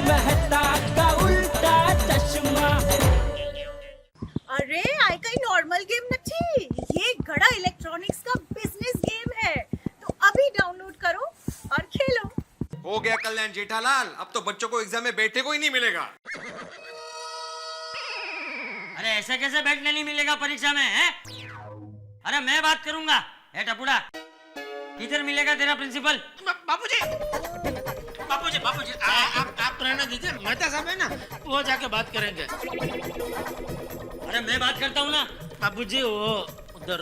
मेहता का उल्टा चश्मा। अरे आई कहीं नॉर्मल गेम नहीं, ये गड़ा इलेक्ट्रॉनिक्स का बिजनेस गेम है, तो अभी डाउनलोड करो और खेलो। हो गया कल्याण जेठालाल, अब तो बच्चों को एग्जाम में बैठने को ही नहीं मिलेगा। अरे ऐसे कैसे बैठने नहीं मिलेगा परीक्षा में है? अरे मैं बात करूंगा। ए टपुड़ा, किधर मिलेगा तेरा प्रिंसिपल? बापूजी आप रहने दीजिए, मेहता साहब है ना, वो जाके बात करेंगे। अरे मैं बात करता हूँ ना। बापूजी वो उधर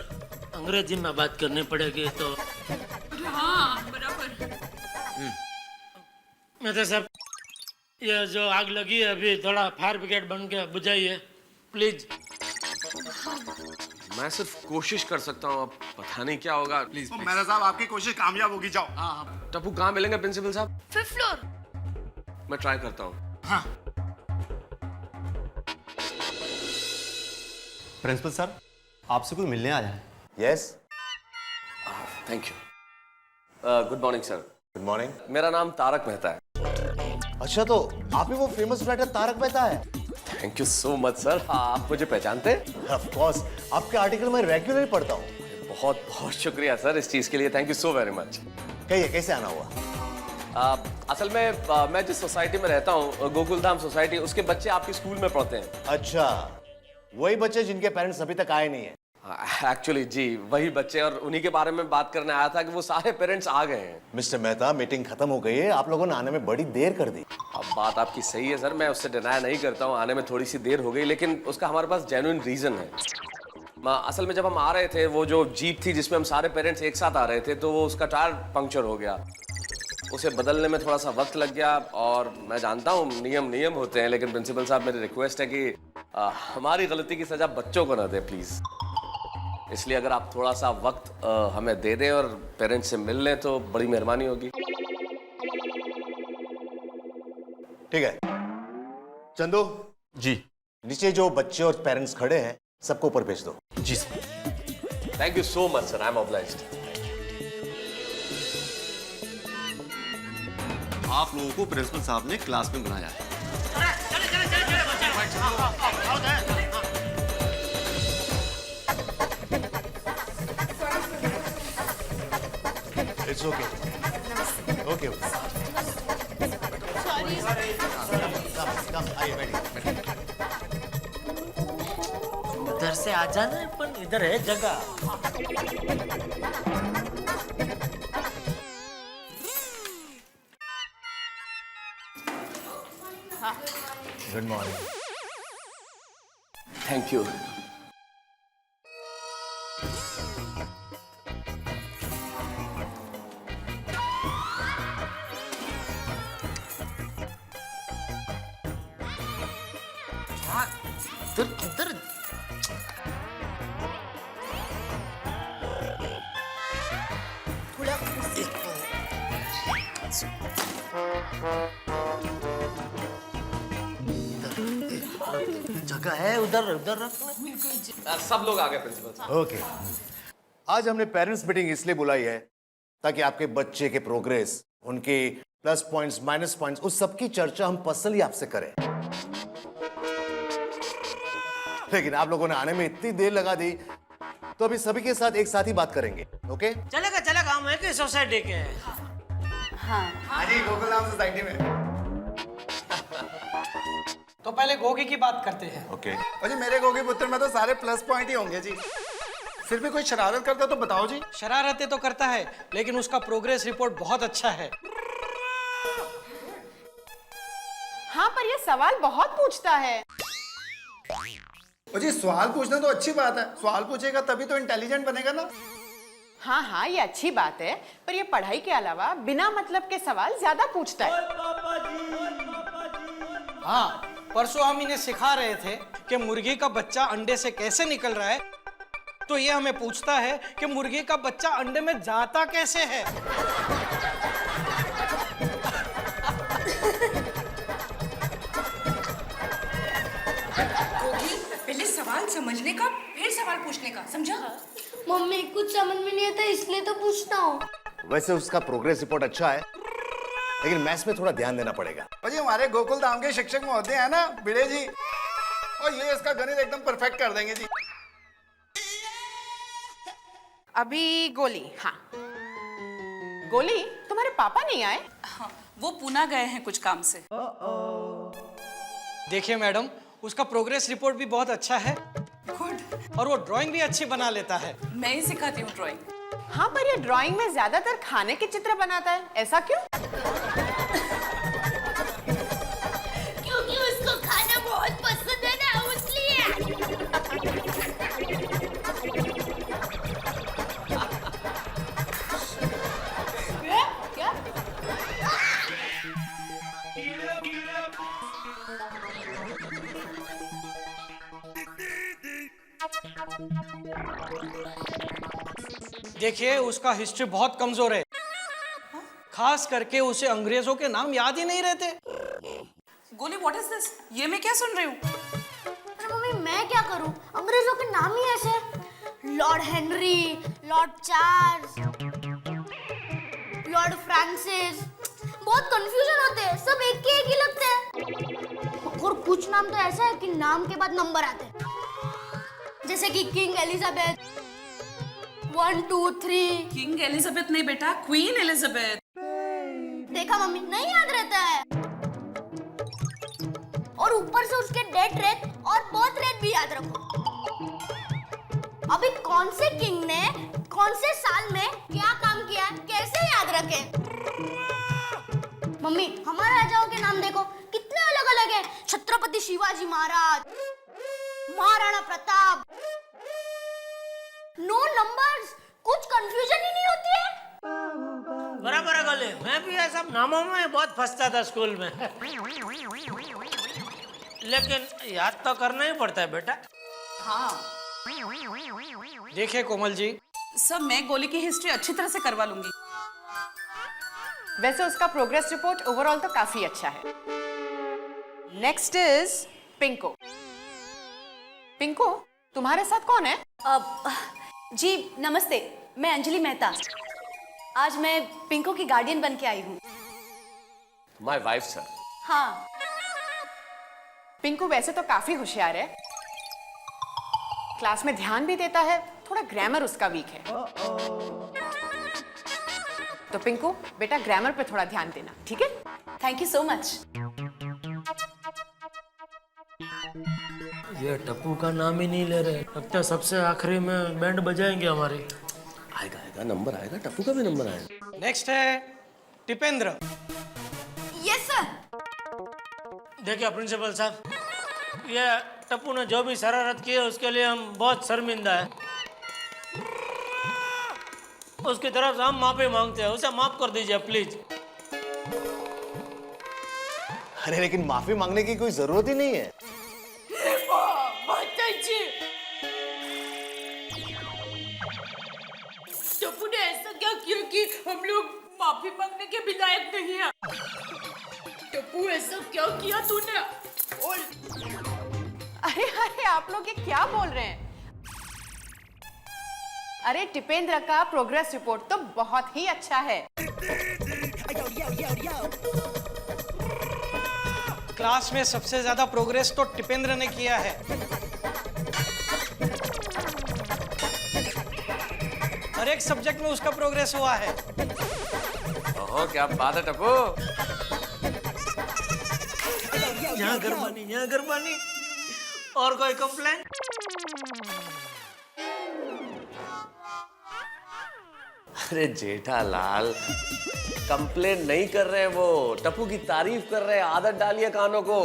अंग्रेजी में बात करनी पड़ेगी तो। हाँ बराबर। मेहता साहब, ये जो आग लगी है अभी थोड़ा फायर ब्रिगेड बन के बुझाइए प्लीज। मैं सिर्फ कोशिश कर सकता हूँ, अब पता नहीं क्या होगा। प्लीज मेहता साहब आपकी कोशिश कामयाब होगी, जाओ। टप्पू कहाँ मिलेंगे प्रिंसिपल साहब? 5th floor. मैं ट्राई करता हूँ। हाँ प्रिंसिपल सर, आपसे कोई मिलने आया है। Yes, thank you. Good morning sir. Good morning. मेरा नाम तारक मेहता है। अच्छा, तो आप ही वो फेमस राइटर तारक मेहता है? Thank you so much sir, आप मुझे पहचानते हैं? ऑफ कोर्स, आपके आर्टिकल मैं रेगुलरली पढ़ता हूँ। बहुत बहुत शुक्रिया सर इस चीज के लिए, thank you so very much. कहिए कैसे आना हुआ? असल में मैं जिस सोसाइटी में रहता हूँ, गोकुलधाम सोसाइटी, उसके बच्चे आपके स्कूल में पढ़ते हैं। अच्छा, वही बच्चे जिनके पेरेंट्स अभी तक आए नहीं है। एक्चुअली जी वही बच्चे, और उन्हीं के बारे में बात करने आया था कि वो सारे पेरेंट्स आ गए हैं। मिस्टर मेहता, मीटिंग खत्म हो गई है, आप लोगों ने आने में बड़ी देर कर दी। अब बात आपकी सही है सर, मैं उससे डिनाई नहीं करता हूँ, आने में थोड़ी सी देर हो गई, लेकिन उसका हमारे पास जेन्युइन रीजन है। असल में जब हम आ रहे थे, वो जो जीप थी जिसमें हम सारे पेरेंट्स एक साथ आ रहे थे, तो वो उसका टायर पंक्चर हो गया। उसे बदलने में थोड़ा सा वक्त लग गया, और मैं जानता हूँ नियम होते हैं, लेकिन प्रिंसिपल साहब मेरी रिक्वेस्ट है कि हमारी गलती की सजा बच्चों को ना दे प्लीज। इसलिए अगर आप थोड़ा सा वक्त हमें दे दें और पेरेंट्स से मिल लें तो बड़ी मेहरबानी होगी। ठीक है चंदू जी। नीचे जो बच्चे और पेरेंट्स खड़े हैं सबको ऊपर भेज दो। जी sir. Thank you so much sir, I am obliged. आप लोगों को प्रिंसिपल साहब ने क्लास में बुलाया है। It's okay okay. आइए बैठिए। उधर से आ जाना, पर इधर है जगह। Good morning. Thank you. इधर जगह है, उधर उधर रखना। सब लोग आ गए प्रिंसिपल साहब। ओके, आज हमने पेरेंट्स मीटिंग इसलिए बुलाई है ताकि आपके बच्चे के प्रोग्रेस, उनके प्लस पॉइंट्स, माइनस पॉइंट्स, उस सब की चर्चा हम पर्सनली आपसे करें। लेकिन आप लोगों ने आने में इतनी देर लगा दी, तो अभी सभी के साथ एक साथ ही बात करेंगे। ओके चलेगा, हम है कि सोसाइटी के हैं। हाँ जी, गोकुलधाम सोसाइटी में। तो पहले गोगी की बात करते हैं। ओके। और जी मेरे गोगी पुत्र में तो सारे प्लस पॉइंट ही होंगे जी। फिर भी कोई शरारत करता तो बताओ जी। शरारतें तो करता है, लेकिन उसका प्रोग्रेस रिपोर्ट बहुत अच्छा है। हाँ, पर ये सवाल बहुत पूछता है। और जी सवाल पूछना तो अच्छी बात है, सवाल पूछेगा तभी तो इंटेलिजेंट बनेगा ना। हाँ, ये अच्छी बात है, पर ये पढ़ाई के अलावा बिना मतलब के सवाल ज्यादा पूछता है। हाँ, परसों हम इन्हें सिखा रहे थे कि मुर्गी का बच्चा अंडे से कैसे निकल रहा है, तो ये हमें पूछता है कि मुर्गी का बच्चा अंडे में जाता कैसे है। पहले सवाल समझने का, फिर सवाल पूछने का, समझा? मम्मी कुछ समझ में नहीं आता इसलिए तो पूछता हूँ। वैसे उसका प्रोग्रेस रिपोर्ट अच्छा है, लेकिन मैथ्स में थोड़ा ध्यान देना पड़ेगा। और जी हमारे गोकुल धाम के शिक्षक महोदय हैं ना भिड़े जी, और ये इसका गणित एकदम परफेक्ट कर देंगे जी। अभी गोली, हाँ गोली, तुम्हारे पापा नहीं आए? हाँ, वो पूना गए हैं कुछ काम से। देखिए मैडम, उसका प्रोग्रेस रिपोर्ट भी बहुत अच्छा है गुड। और वो ड्राइंग भी अच्छी बना लेता है। मैं ही सिखाती हूँ ड्राइंग। हाँ, पर ये ड्राइंग में ज्यादातर खाने के चित्र बनाता है, ऐसा क्यों? क्योंकि उसको खाना बहुत पसंद है ना, इसलिए। क्या? देखिए उसका हिस्ट्री बहुत कमजोर है, खास करके उसे अंग्रेजों के नाम याद ही नहीं रहते। गोली, व्हाट इज दिस? ये मैं क्या सुन रही हूँ? अरे मम्मी, मैं क्या करूं? अंग्रेजों के नाम ही ऐसे हैं। Lord Henry, Lord Charles, Lord Francis, बहुत कंफ्यूजन होते हैं, सब एक ही लगते हैं। और कुछ नाम तो ऐसा है कि नाम के बाद नंबर आते हैं, जैसे कि किंग एलिजाबेथ 1 2 3। किंग एलिजाबेथ नहीं बेटा, क्वीन एलिजाबेथ। देखा मम्मी, नहीं याद रहता है। और ऊपर से उसके डेथ रेट और बर्थ रेट भी याद रखो। अभी कौन से किंग ने कौन से साल में क्या काम किया है, कैसे याद रखे? मम्मी, हमारे राजाओं के नाम देखो कितने अलग अलग हैं। छत्रपति शिवाजी महाराज, महाराणा प्रताप। नो नंबर्स, कुछ कंफ्यूजन ही नहीं होती है। बराबर है गोली, मैं भी ये सब नामों में बहुत फंसता था स्कूल में। लेकिन याद तो करना ही पड़ता है बेटा। हाँ। देखिए कोमल जी, सर मैं गोली की हिस्ट्री अच्छी तरह से करवा लूंगी। वैसे उसका प्रोग्रेस रिपोर्ट ओवरऑल तो काफी अच्छा है। Next is पिंको। पिंको, तुम्हारे साथ कौन है? जी नमस्ते, मैं अंजलि मेहता। आज मैं पिंको की गार्डियन बन के आई हूँ। My wife sir. हाँ। पिंकू वैसे तो काफी होशियार है, क्लास में ध्यान भी देता है, थोड़ा ग्रामर उसका वीक है। तो पिंकू बेटा, ग्रामर पे थोड़ा ध्यान देना, ठीक है? Thank you so much. ये टप्पू का नाम ही नहीं ले रहे, लगता है सबसे आखिरी में बैंड बजाएंगे हमारे। आएगा आएगा, नंबर आएगा, टप्पू का भी नंबर आएगा। नेक्स्ट है टिपेंद्र। Yes sir. देखिए प्रिंसिपल साहब, ये टप्पू ने जो भी शरारत की है उसके लिए हम बहुत शर्मिंदा है। उसकी तरफ से हम माफी मांगते हैं, उसे माफ कर दीजिए प्लीज। अरे लेकिन माफी मांगने की कोई जरूरत ही नहीं है। टप्पू ने ऐसा क्या किया कि हम लोग माफी मांगने के भी लायक नहीं है? टप्पू ऐसा क्या किया तूने? अरे अरे, आप लोग ये क्या बोल रहे हैं? अरे टिपेंद्र का प्रोग्रेस रिपोर्ट तो बहुत ही अच्छा है। क्लास में सबसे ज्यादा प्रोग्रेस तो टिपेंद्र ने किया है। हर एक सब्जेक्ट में उसका प्रोग्रेस हुआ है। ओहो, क्या बात है टप्पू। यहाँ गरबानी, यहाँ गरबानी। और कोई कंप्लेन? अरे जेठालाल, कंप्लेन नहीं कर रहे हैं वो, टप्पू की तारीफ कर रहे हैं। आदत डालिए कानों को।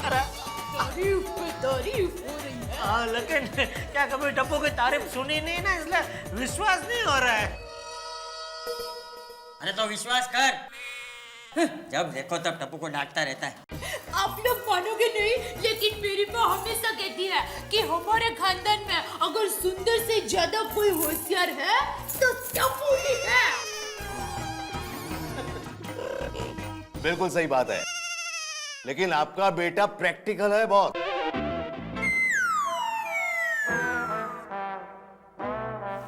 तारीफ पे तारीफ हो रही है। हाँ, लेकिन क्या कभी टप्पू की तारीफ सुनी नहीं ना, इसलिए विश्वास नहीं हो रहा है। अरे तो विश्वास कर, जब देखो तब टप्पू को डांटता रहता है। आप लोग मानोगे नहीं, लेकिन मेरी माँ हमेशा कहती है कि हमारे खानदान में अगर सुंदर से ज्यादा कोई होशियार है तो टप्पू ही है। बिल्कुल सही बात है, लेकिन आपका बेटा प्रैक्टिकल है बहुत।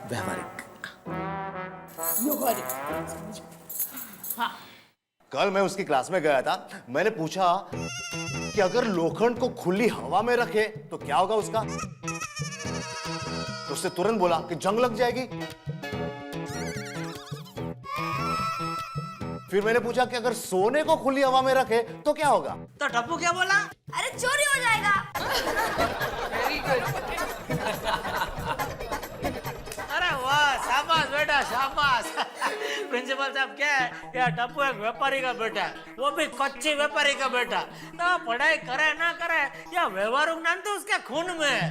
व्यवहारिक। हाँ। कल मैं उसकी क्लास में गया था, मैंने पूछा कि अगर लोखंड को खुली हवा में रखे तो क्या होगा उसका, तो उसने तुरंत बोला कि जंग लग जाएगी। फिर मैंने पूछा कि अगर सोने को खुली हवा में रखे तो क्या होगा, तो टप्पू क्या बोला? अरे चोरी हो जाएगा। Very good. अरे वाह, शाबाश बेटा शाबाश। प्रिंसिपल साहब क्या है, या टप्पू एक व्यापारी का बेटा है, वो भी कच्ची व्यापारी का बेटा। तो पढ़ाई करे ना करे, या व्यवहारिक ज्ञान तो उसके खून में है।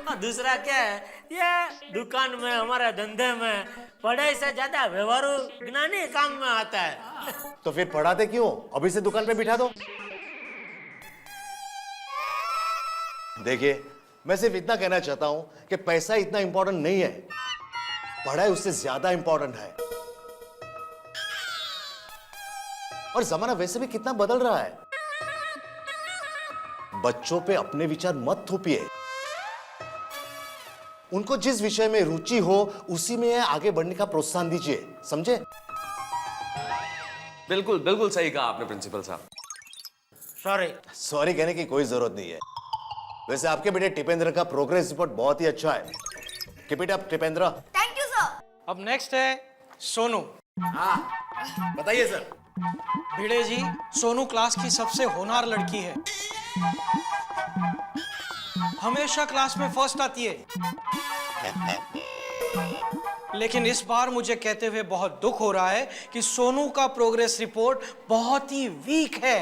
और दूसरा क्या है, ये दुकान में हमारे धंधे में पढ़ाई से ज्यादा व्यवहारिक ज्ञान ही काम में आता है। तो फिर पढ़ाते क्यों, अभी से दुकान पे बिठा दो। देखिए, मैं सिर्फ इतना कहना चाहता हूं कि पैसा इतना इंपॉर्टेंट नहीं है, पढ़ाई उससे ज्यादा इंपॉर्टेंट है। और जमाना वैसे भी कितना बदल रहा है। बच्चों पे अपने विचार मत थोपिए, उनको जिस विषय में रुचि हो उसी में आगे बढ़ने का प्रोत्साहन दीजिए, समझे? बिल्कुल बिल्कुल सही कहा आपने प्रिंसिपल साहब। सॉरी कहने की कोई जरूरत नहीं है। वैसे आपके बेटे टिपेंद्र का प्रोग्रेस रिपोर्ट बहुत ही अच्छा है। Keep it up Tipendra. Thank you sir. अब नेक्स्ट है सोनू। हाँ बताइए सर। भिड़े जी, सोनू क्लास की सबसे होनहार लड़की है, हमेशा क्लास में फर्स्ट आती है। लेकिन इस बार मुझे कहते हुए बहुत दुख हो रहा है कि सोनू का प्रोग्रेस रिपोर्ट बहुत ही वीक है।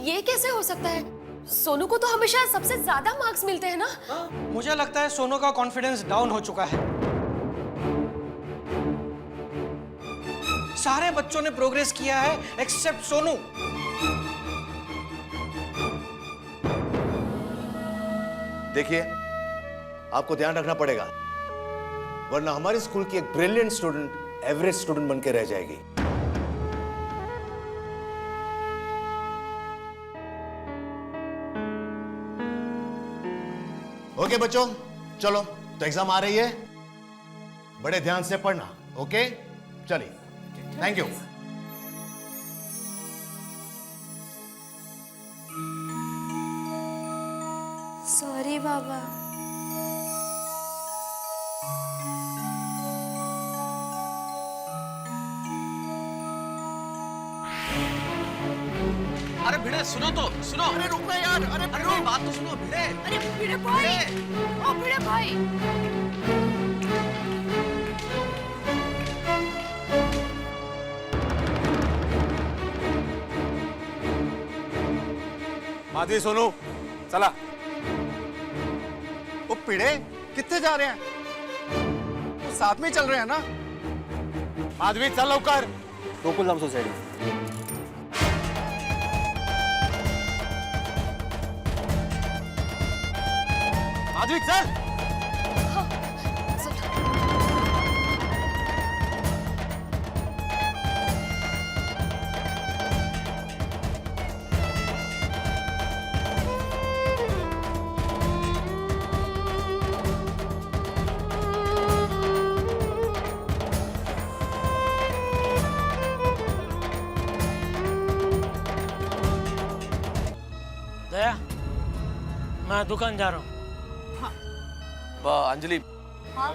ये कैसे हो सकता है? सोनू को तो हमेशा सबसे ज्यादा मार्क्स मिलते हैं ना? मुझे लगता है सोनू का कॉन्फिडेंस डाउन हो चुका है। सारे बच्चों ने प्रोग्रेस किया है एक्सेप्ट सोनू। देखिए, आपको ध्यान रखना पड़ेगा, वरना हमारे स्कूल की एक ब्रिलियंट स्टूडेंट एवरेज स्टूडेंट बन के रह जाएगी। ओके बच्चों, चलो तो एग्जाम आ रही है, बड़े ध्यान से पढ़ना। ओके चलिए, थैंक यू। सॉरी बाबा। अरे भिड़े सुनो तो, सुनो। अरे रुक ना यार, अरे मेरी बात तो सुनो भिड़े। अरे भिड़े भाई, ओ भिड़े भाई। माधवी सोनू चला। वो पिड़े कितने जा रहे हैं, वो साथ में चल रहे हैं ना। माधवी चल लवकर। गोकुलधाम सोसाइटी। माधवी चल। दया, मैं दुकान जा रहा हूँ। अंजलि, हाँ?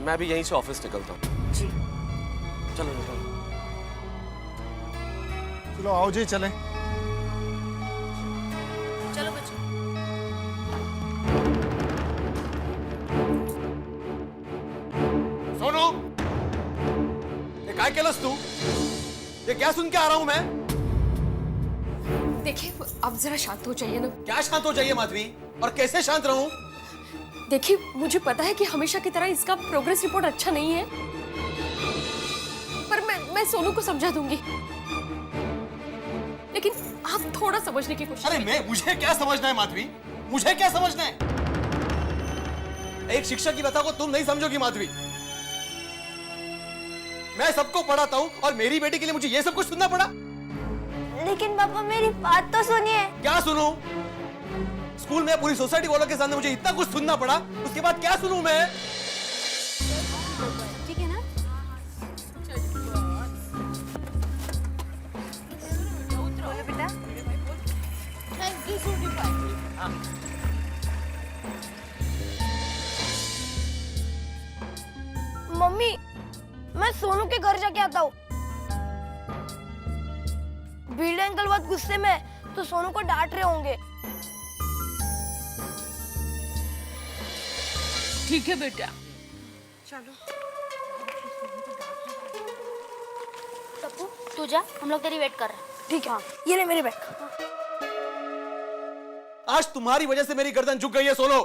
मैं भी यहीं से ऑफिस निकलता हूँ। जी। चलो चलो चलो आओ जी, चलें। चलो बच्चों। सोनू, ये काय केलंस तू? ये क्या सुन के आ रहा हूं मैं? देखिए, अब जरा शांत हो जाइए ना। क्या शांत हो जाइए माधवी, और कैसे शांत रहूं? देखिए, मुझे पता है कि हमेशा की तरह इसका प्रोग्रेस रिपोर्ट अच्छा नहीं है, पर मैं सोनू को समझा दूंगी। लेकिन आप थोड़ा समझने की कोशिश। अरे मुझे क्या समझना है माधवी, मुझे क्या समझना है? एक शिक्षक की बातों को तुम नहीं समझोगी माधवी। मैं सबको पढ़ाता हूँ और मेरी बेटी के लिए मुझे ये सब कुछ सुनना पड़ा। लेकिन पापा मेरी बात तो सुनिए। क्या सुनूं? स्कूल में पूरी सोसाइटी वालों के सामने मुझे इतना कुछ सुनना पड़ा, उसके बाद क्या सुनूं मैं? ठीक है ना? बेटा थैंक यू सोनी भाई। मम्मी मैं सोनू के घर जाके आता हूँ। भीड़े अंकल बहुत गुस्से में है, तो सोनू को डांट रहे होंगे। ठीक है बेटा। चलो टप्पू तू जा, हम लोग तेरी वेट कर रहे हैं। ठीक है, ये ले मेरी बैग। आज तुम्हारी वजह से मेरी गर्दन झुक गई है सोनो।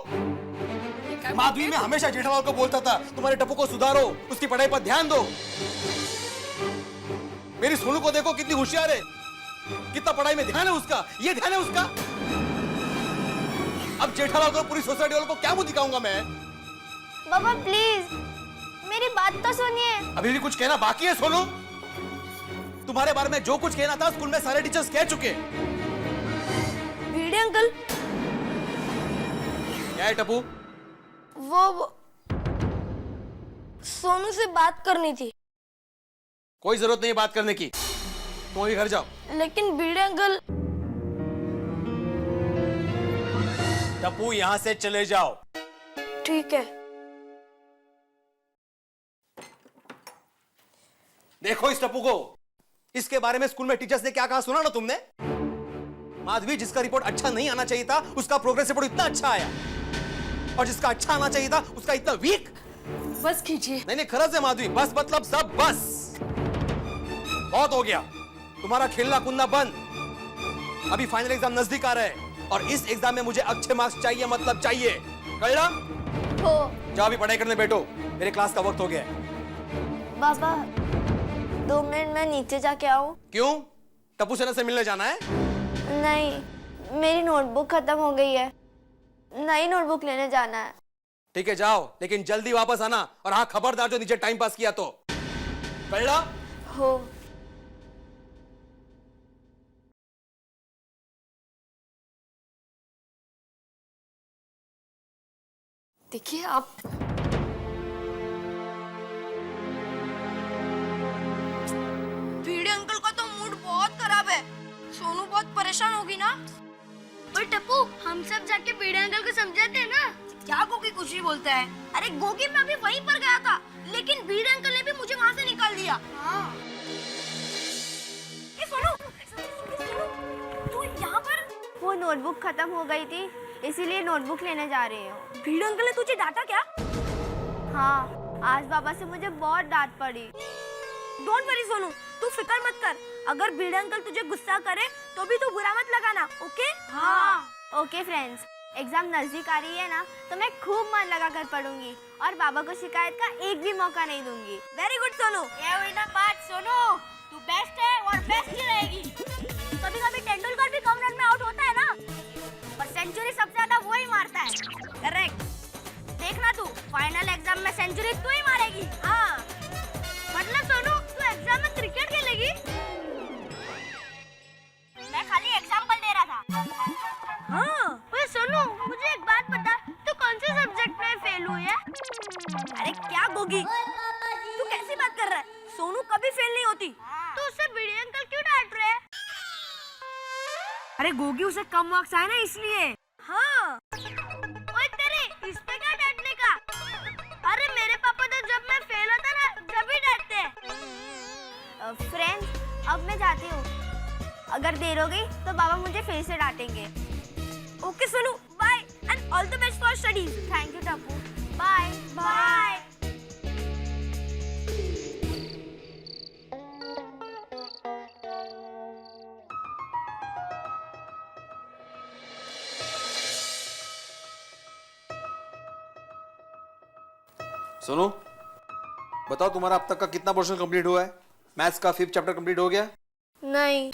माधवी मैं हमेशा जेठालाल को बोलता था तुम्हारे टप्पू को सुधारो, उसकी पढ़ाई पर ध्यान दो। मेरी सोनू को देखो कितनी होशियार है, कितना पढ़ाई में ध्यान है उसका, ये ध्यान है उसका। अब जेठालाल को पूरी सोसाइटी वालों को क्या मुंह दिखाऊंगा मैं? बाबा प्लीज मेरी बात तो सुनिए। अभी भी कुछ कहना बाकी है सोनू? तुम्हारे बारे में जो कुछ कहना था स्कूल में सारे टीचर्स कह चुके। भीड़े अंकल क्या है टप्पू? वो सोनू से बात करनी थी। कोई जरूरत नहीं है बात करने की, तुम अभी घर जाओ। लेकिन भीड़े अंकल। टप्पू यहां से चले जाओ। ठीक है। देखो इस टप्पू को, इसके बारे में स्कूल में टीचर्स ने क्या कहा सुना ना तुमने? माधवी जिसका रिपोर्ट अच्छा नहीं आना चाहिए था उसका प्रोग्रेस रिपोर्ट इतना अच्छा आया, और जिसका अच्छा आना चाहिए था उसका इतना वीक। बस कीजिए। नहीं खरज है माधवी, बस मतलब सब बस। बहुत हो गया, तुम्हारा खेलना कूदना बंद। अभी फाइनल एग्जाम नजदीक आ रहा है और इस एग्जाम में मुझे अच्छे मार्क्स चाहिए, मतलब चाहिए। कल्ला जाओ अभी पढ़ाई करने बैठो, मेरे क्लास का वक्त हो गया है। बाबा 2 मिनट में नीचे जाके आऊं? क्यों, टप्पू सेना से मिलने जाना है? नहीं, मेरी नोटबुक खत्म हो गई है, नई नोटबुक लेने जाना है। ठीक है जाओ, लेकिन जल्दी वापस आना। और हाँ खबरदार जो नीचे टाइम पास किया तो। कल्ला हो। देखिए आप भीड़े अंकल का तो मूड बहुत खराब है, सोनू बहुत परेशान होगी ना। और टप्पू हम सब जाके भीड़े अंकल को समझाते हैं ना। क्या गोगी कुछ ही बोलता है? अरे गोगी मैं अभी वहीं पर गया था, लेकिन भीड़े अंकल ने भी मुझे वहाँ से निकाल दिया। हाँ। ए सोनू, तू यहाँ पर? वो नोटबुक खत्म हो गई थी, इसीलिए नोटबुक लेने जा रही हूँ। भीड़े अंकल ने तुझे डांटा क्या? हाँ, आज बाबा से मुझे बहुत डांट पड़ी। डोंट वरी सोनू, तू फिक्र मत कर। अगर भीड़े अंकल तुझे गुस्सा करे तो भी तू बुरा मत लगाना, ओके? हाँ। ओके फ्रेंड्स, एग्जाम नजदीक आ रही है ना, तो मैं खूब मन लगा कर पढ़ूंगी और बाबा को शिकायत का एक भी मौका नहीं दूंगी। Very good Sonu. ये हुई ना बात सोनू, तू बेस्ट है और बेस्ट ही रहेगी। कभी-कभी तेंदुलकर भी कम रन में आउट होता है ना, पर सेंचुरी सबसे ज्यादा वो ही मारता है। करेक्ट। देखना तू फाइनल एग्जाम में सेंचुरी तू ही मारेगी। हाँ। मतलब सोनू तू एग्जाम में क्रिकेट खेलेगी? मैं खाली एग्जांपल दे रहा था। हाँ। ओए सोनू मुझे एक बात बता, तू कौन से सब्जेक्ट में फेल हुई है? अरे क्या गोगी, तू कैसी बात कर रहा है? सोनू कभी फेल नहीं होती। तो उससे भीड़े अंकल क्यों डांट रहे हैं? अरे गोगी उसे कम मार्क्स आए ना इसलिए। हाँ। ओए तेरे इस पे क्या डांटने का? अरे मेरे पापा तो जब मैं फेल होता ना जब ही डांटते हैं। फ्रेंड्स अब मैं जाती हूँ, अगर देर हो गई तो बाबा मुझे फिर से डांटेंगे। Okay Sonu bye and all the best for studies. Thank you Tappu. Bye bye. सुनो बताओ तुम्हारा अब तक का कितना पोर्शन कंप्लीट हुआ है? मैथ्स का 5th चैप्टर कंप्लीट हो गया? नहीं।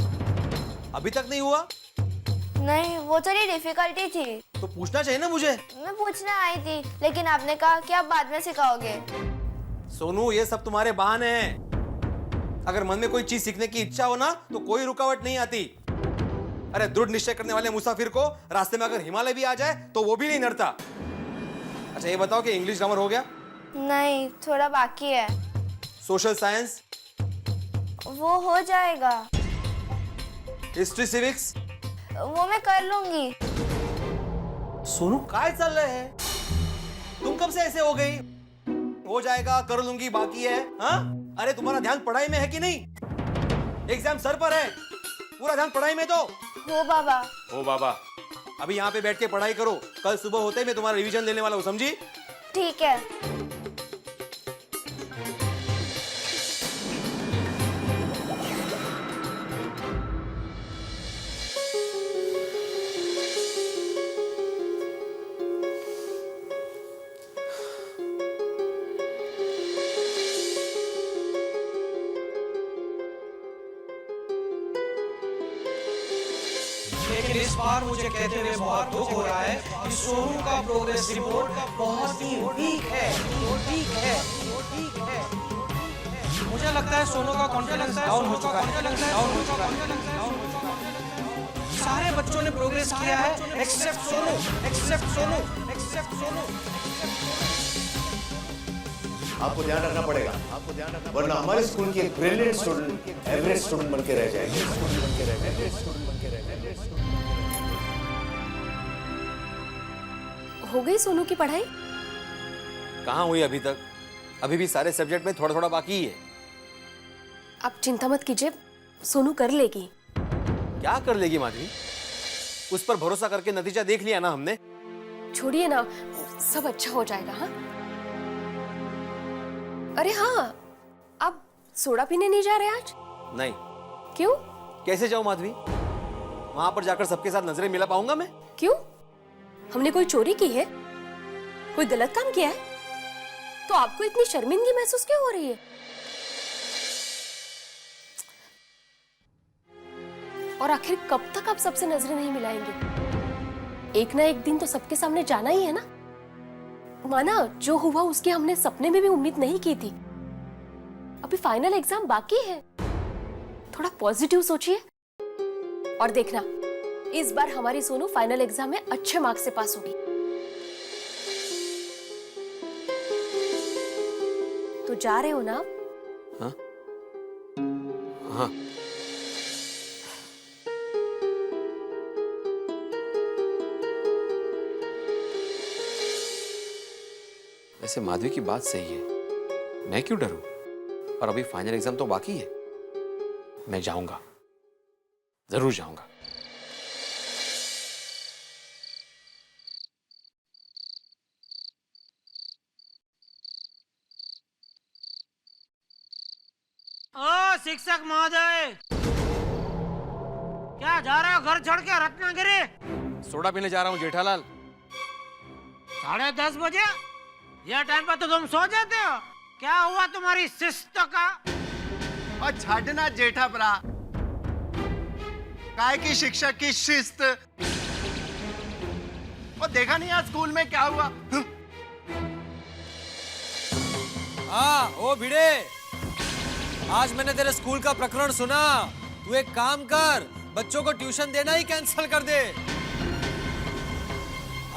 अभी तक नहीं हुआ? नहीं, वो थोड़ी डिफिकल्टी थी। तो पूछना चाहिए ना मुझे। मैं पूछने आई थी, लेकिन आपने कहा कि आप बाद में सिखाओगे। सोनू, ये सब तुम्हारे बहाने हैं। अगर मन में कोई चीज सीखने की इच्छा हो ना, तो कोई रुकावट नहीं आती। अरे दृढ़ निश्चय करने वाले मुसाफिर को रास्ते में अगर हिमालय भी आ जाए तो वो भी नहीं डरता। अच्छा ये बताओ कि इंग्लिश ग्रामर हो गया? नहीं, थोड़ा बाकी है। Social science? वो हो जाएगा। History civics? वो मैं कर लूंगी। सोनू काय चल रहे हैं? तुम कब से ऐसे हो गई? हो जाएगा, कर लूंगी, बाकी है। हाँ? अरे तुम्हारा ध्यान पढ़ाई में है कि नहीं? एग्जाम सर पर है, पूरा ध्यान पढ़ाई में दो। हो बाबा। हो बाबा। अभी यहाँ पे बैठ के पढ़ाई करो, कल सुबह होते ही मैं तुम्हारा रिवीजन देने वाला हूँ, समझी? ठीक है। लेकिन इस बार मुझे कहते हुए बहुत दुख हो रहा है कि सोनू का प्रोग्रेस रिपोर्ट बहुत ही वीक है। मुझे लगता है सोनू का कॉन्फिडेंस डाउन हो चुका है। सारे बच्चों ने प्रोग्रेस किया है एक्सेप्ट सोनू। आपको ध्यान रखना पड़ेगा, वरना हमारे स्कूल के ब्रिलियंट स्टूडेंट एवरेज स्टूडेंट बन के रह जाएंगे। हो गई सोनू की पढ़ाई? कहाँ हुई अभी तक? अभी भी सारे सब्जेक्ट में थोड़ा थोड़ा बाकी ही है। आप चिंता मत कीजिए, सोनू कर लेगी। क्या कर लेगी माधवी? उस पर भरोसा करके नतीजा देख लिया ना हमने। छोड़िए ना, सब अच्छा हो जाएगा। हाँ, अरे हाँ, आप सोडा पीने नहीं जा रहे आज? नहीं। क्यों? कैसे जाऊं माधवी? वहां पर जाकर सबके साथ नजरें मिला पाऊंगा मैं? क्यों? हमने कोई चोरी की है? कोई गलत काम किया है? तो आपको इतनी शर्मिंदगी महसूस क्यों हो रही है? और आखिर कब तक आप सबसे नजरें नहीं मिलाएंगे? एक ना एक दिन तो सबके सामने जाना ही है ना। माना जो हुआ उसकी हमने सपने में भी उम्मीद नहीं की थी। अभी फाइनल एग्जाम बाकी है, थोड़ा पॉजिटिव सोचिए और देखना इस बार हमारी सोनू फाइनल एग्जाम में अच्छे मार्क्स से पास होगी। तो जा रहे हो ना आप? हाँ? हाँ। वैसे माधवी की बात सही है, मैं क्यों डरूं? और अभी फाइनल एग्जाम तो बाकी है। मैं जाऊंगा, जरूर जाऊंगा। ओ शिक्षक महोदय, क्या जा रहे हो घर छोड़ के रत्नागिरी? सोडा पीने जा रहा हूँ जेठालाल। 10:30 बजे? यह टाइम पर तो तुम सो जाते हो। क्या हुआ तुम्हारी शिस्त का? और छाड़ना जेठा भरा, काय की शिक्षक की शिस्त। और देखा नहीं आज स्कूल में क्या हुआ? हाँ ओ भिड़े, आज मैंने तेरे स्कूल का प्रकरण सुना। तू एक काम कर, बच्चों को ट्यूशन देना ही कैंसिल कर दे।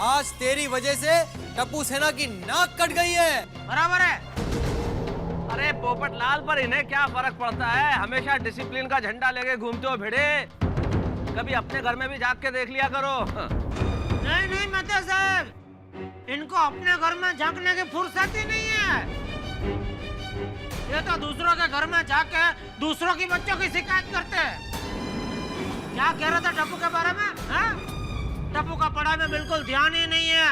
आज तेरी वजह से टप्पू सेना की नाक कट गई है। बराबर है। अरे पोपट लाल, पर इन्हें क्या फर्क पड़ता है? हमेशा डिसिप्लिन का झंडा लेके घूमते हो भिड़े। कभी अपने घर में भी जाग के देख लिया करो। नहीं मेहता साहब, इनको अपने घर में झांकने की फुर्सत ही नहीं है। ये तो दूसरों के घर में जाके दूसरों की बच्चों की शिकायत करते हैं। क्या कह रहा था टप्पू के बारे में? टप्पू का पढ़ाई में बिल्कुल ध्यान ही नहीं है,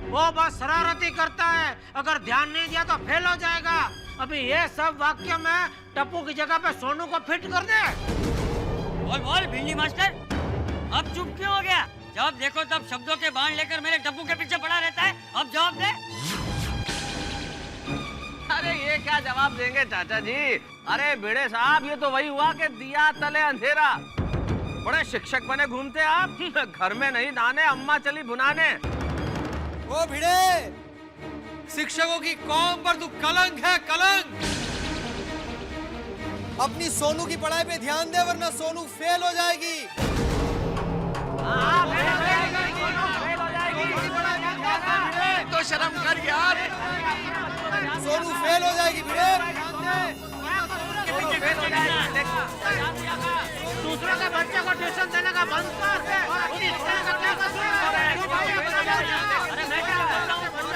वो बस शरारती करता है, अगर ध्यान नहीं दिया तो फेल हो जाएगा। अभी ये सब वाक्य में टप्पू की जगह पे सोनू को फिट कर दे। बोल भिंडी मास्टर, अब चुप क्यों हो गया? जब देखो तब शब्दों के बाण लेकर मेरे टप्पू के पीछे पड़ा रहता है। अब जवाब दे। अरे ये क्या जवाब देंगे चाचा जी? अरे भिड़े साहब, ये तो वही हुआ कि दिया तले अंधेरा। बड़े शिक्षक बने घूमते आप। घर में नहीं दाने, अम्मा चली भुनाने। ओ भिड़े, शिक्षकों की कौम पर तू कलंक है, कलंक। अपनी सोनू की पढ़ाई पे ध्यान दे, वरना सोनू फेल हो जाएगी। तो शर्म कर यार। सोनू फेल हो जाएगी भिड़े। दूसरों के बच्चे को ट्यूशन देने का बंद कर और अपनी स्कूल का क्या कसूर है? अरे बेटा,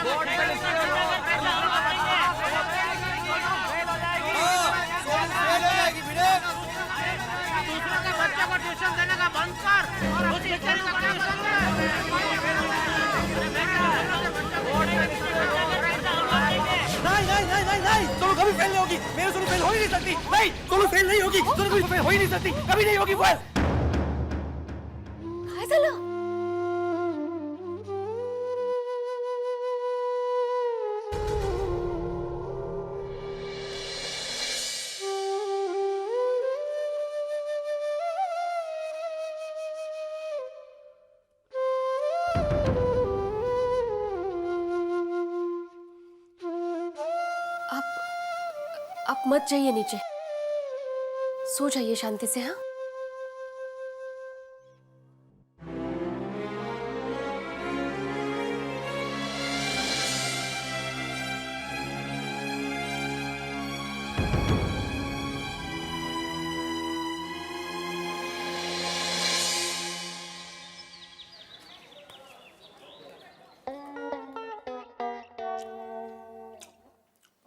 बोर्ड पे लिखे हो। फेल हो जाएगी भिड़े। दूसरों के बच्चे को ट्यूशन देने का बंद कर और उस बेचारी का ट्यूशन दे। नहीं, सोनू कभी फेल नहीं होगी। मेरे सोनू फेल हो ही नहीं सकती। नहीं, सोनू फेल नहीं होगी। सोनू कभी फेल हो ही नहीं सकती। कभी नहीं होगी फेल। काय झालं? आप मत जाइए नीचे, सो जाइए शांति से। हाँ,